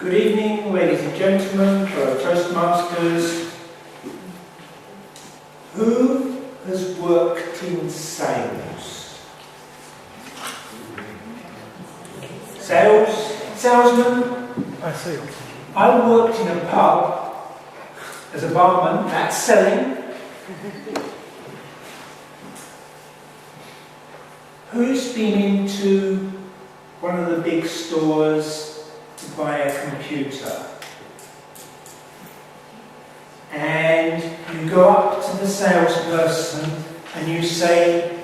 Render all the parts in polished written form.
Good evening, ladies and gentlemen, fellow Toastmasters. Who has worked in sales? Salesman? I see. I worked in a pub as a barman, that's selling. Who's been into one of the big stores to buy a computer? And you go up to the salesperson and you say,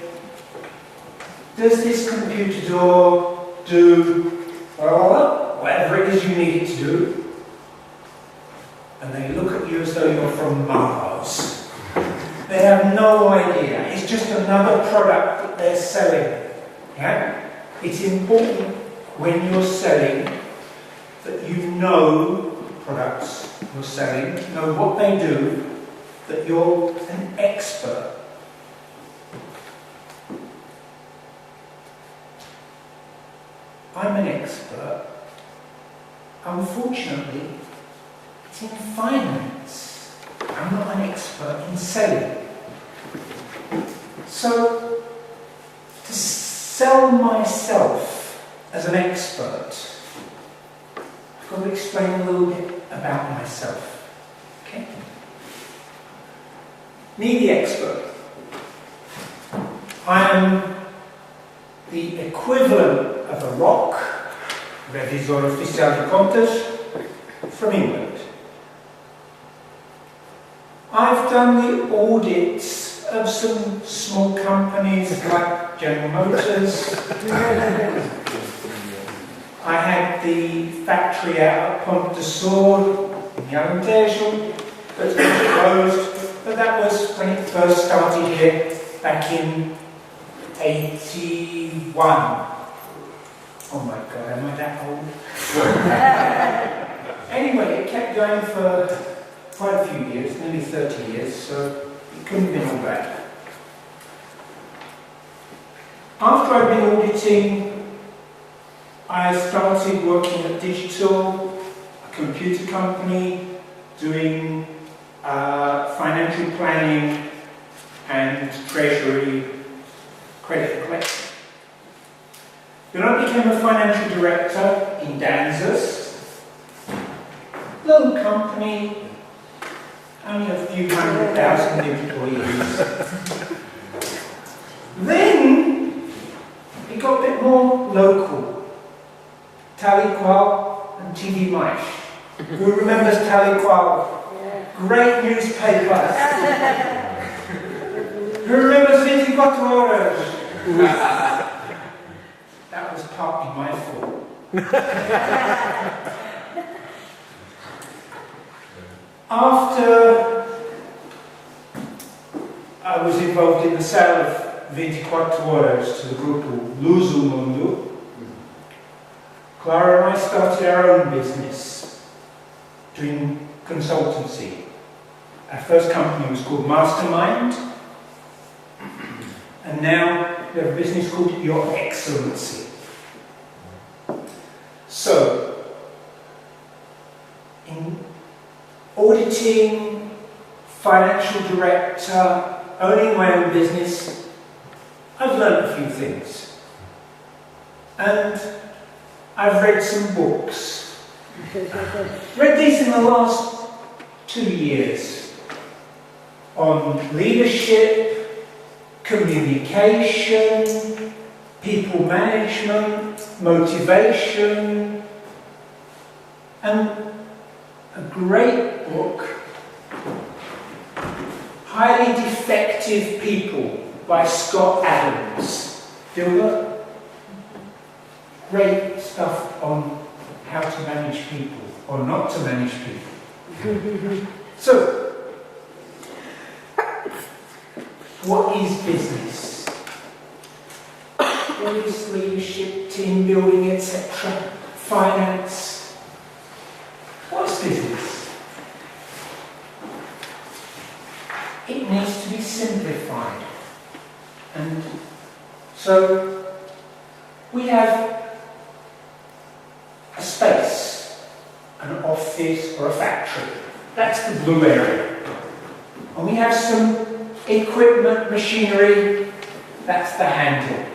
does this computer door do whatever it is you need it to do? And they look at you as though you're from Mars. They have no idea. It's just another product that they're selling. Yeah? It's important when you're selling that you know products you're selling, know what they do, that you're an expert. I'm an expert. Unfortunately, it's in finance. I'm not an expert in selling. So, to sell myself as an expert, I've got to explain a little bit about myself. Okay? Me, the expert. I am the equivalent of a rock, revisor oficial de comptes, from England. I've done the audits of some small companies like General Motors. I had the factory out at Pont de Sword in Alentejo that's been closed, but that was when it first started here back in 81. Oh my God, am I that old? Anyway, it kept going for quite a few years, nearly 30 years, so it couldn't have been all bad. After I'd been auditing, I started working at Digital, a computer company, doing financial planning and treasury, credit collection. Then I became a financial director in Danzas, little company, only a few 100,000 employees. Then it got a bit more local. Tal y Qual and TV Mais. Who remembers Tal y Qual? Great newspapers. Who remembers 24 Horas? That was partly my fault. After I was involved in the sale of 24 Horas to the group Luz do Mundo, Clara and I started our own business, doing consultancy. Our first company was called Mastermind, and now we have a business called Your Excellency. So, in auditing, financial director, owning my own business, I've learned a few things. And I've read some books. Read these in the last 2 years on leadership, communication, people management, motivation, and a great book, Highly Defective People by Scott Adams. Dilbert? Great stuff on how to manage people, or not to manage people. So, what is business? What is leadership, team building, etc.? Finance? What's business? It needs to be simplified. And so, we have a space office or a factory. That's the blue area. And we have some equipment, machinery, that's the handle.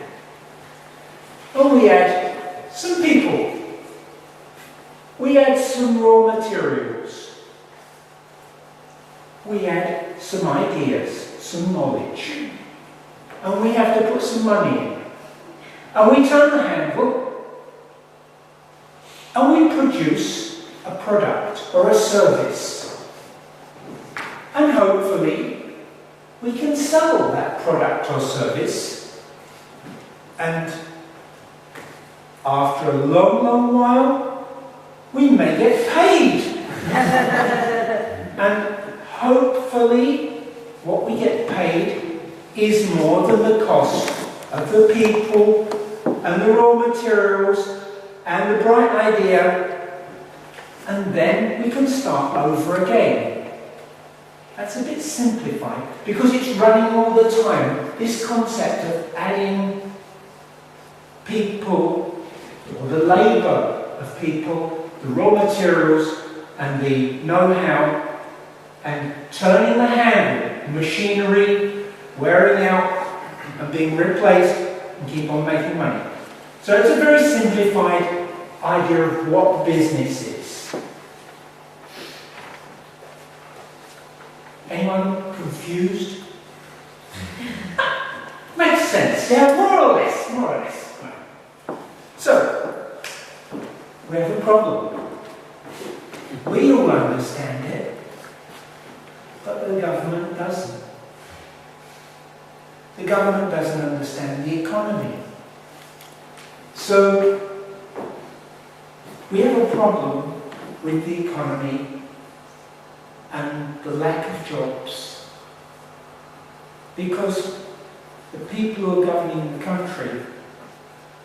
And we add some people. We add some raw materials. We add some ideas, some knowledge. And we have to put some money in. And we turn the handle and we produce a product or a service. And hopefully we can sell that product or service, and after a long, long while we may get paid. And hopefully what we get paid is more than the cost of the people and the raw materials and the bright idea, and then we can start over again. That's a bit simplified because it's running all the time. This concept of adding people, or the labour of people, the raw materials and the know-how, and turning the handle, machinery wearing out and being replaced, and keep on making money. So it's a very simplified idea of what business is. Anyone confused? Makes sense, yeah, more or less, more or less. So, we have a problem. We all understand it, but the government doesn't. The government doesn't understand the economy. So, we have a problem with the economy and the lack of jobs, because the people who are governing the country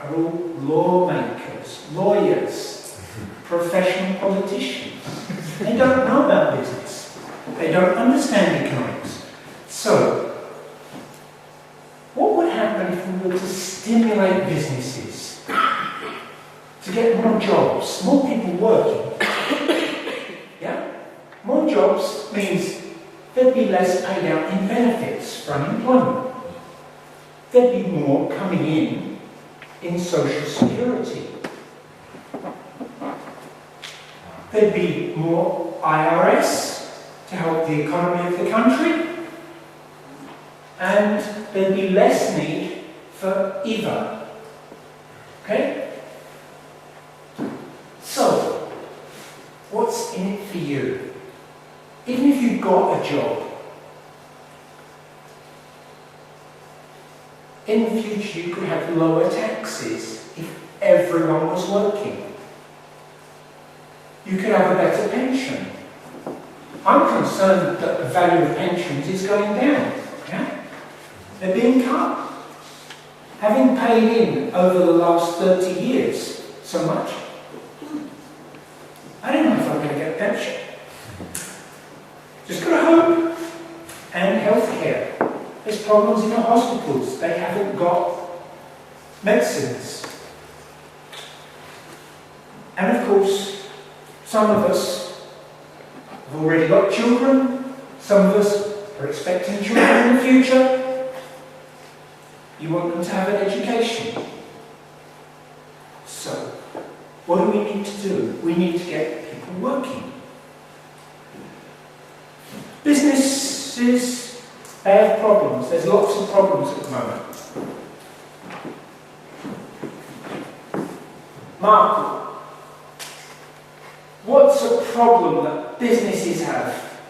are all lawmakers, lawyers, professional politicians. They don't know about business. They don't understand economics. So, what would happen if we were to stimulate businesses to get more jobs, more people working? Yeah? More jobs means there'd be less paid out in benefits for unemployment. There'd be more coming in social security. There'd be more IRS to help the economy of the country, and there'd be less need for IVA. Okay? So, what's in it for you? Even if you've got a job, in the future you could have lower taxes if everyone was working. You could have a better pension. I'm concerned that the value of pensions is going down. Yeah? They're being cut. Having paid in over the last 30 years so much, I don't know if I'm going to get a pension. Just got to hope. And healthcare. There's problems in the hospitals. They haven't got medicines. And of course, some of us have already got children. Some of us are expecting children in the future. You want them to have an education. So, what do we need to do? We need to get people working. Businesses, they have problems. There's lots of problems at the moment. Mark, what's a problem that businesses have?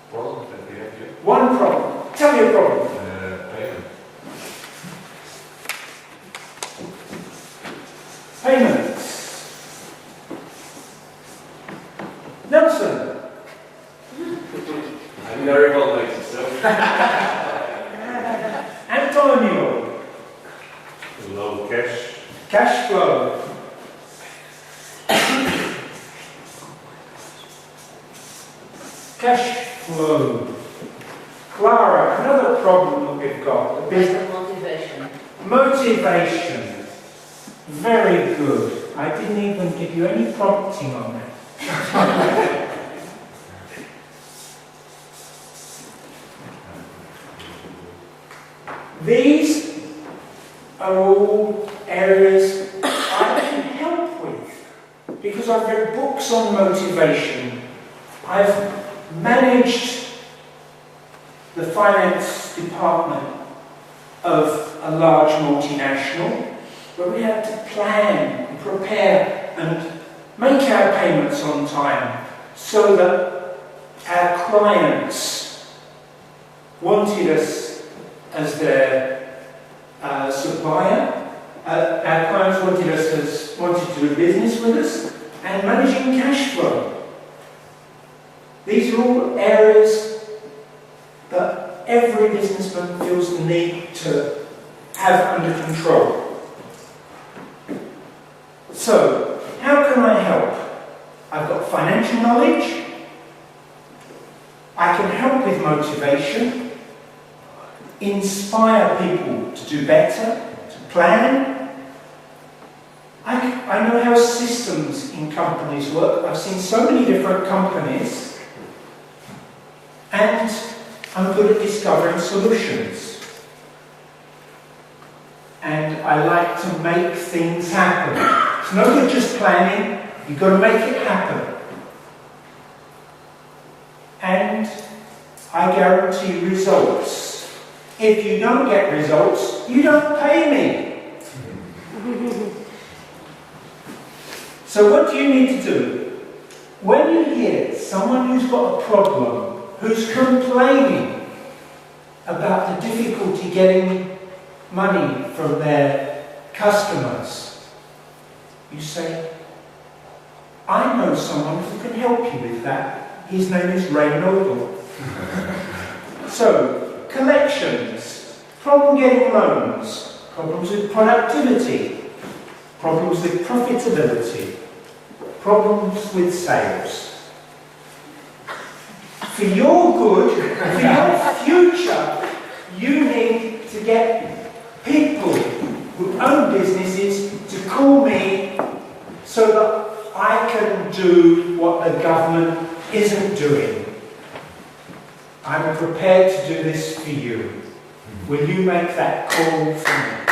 Problem that we have here? One problem. Tell me a problem. Payment. Payments. Nelson. I'm very well like yourself. Antonio. Low cash. Cash flow. Cash flow. Clara, another problem that we've got. The business. Motivation. Motivation. Very good. I didn't even give you any prompting on that. These are all areas I can help with because I've read books on motivation. I've managed the finance department of a large multinational where we had to plan and prepare and make our payments on time so that our clients wanted us as their supplier. Our clients wanted to do business with us, and managing cash flow. These are all areas that every businessman feels the need to have under control. So, how can I help? I've got financial knowledge. I can help with motivation, inspire people to do better, to plan. I know how systems in companies work. I've seen so many different companies, and I'm good at discovering solutions. And I like to make things happen. It's no good just planning, you've got to make it happen. And I guarantee results. If you don't get results, you don't pay me. So what do you need to do? When you hear someone who's got a problem, who's complaining about the difficulty getting money from their customers, you say, I know someone who can help you with that. His name is Ray Noble. So, collections, problem getting loans, problems with productivity, problems with profitability, problems with sales. For your good, for your future, you need to get people who own businesses to call me so that I can do what the government isn't doing. I'm prepared to do this for you. Will you make that call for me?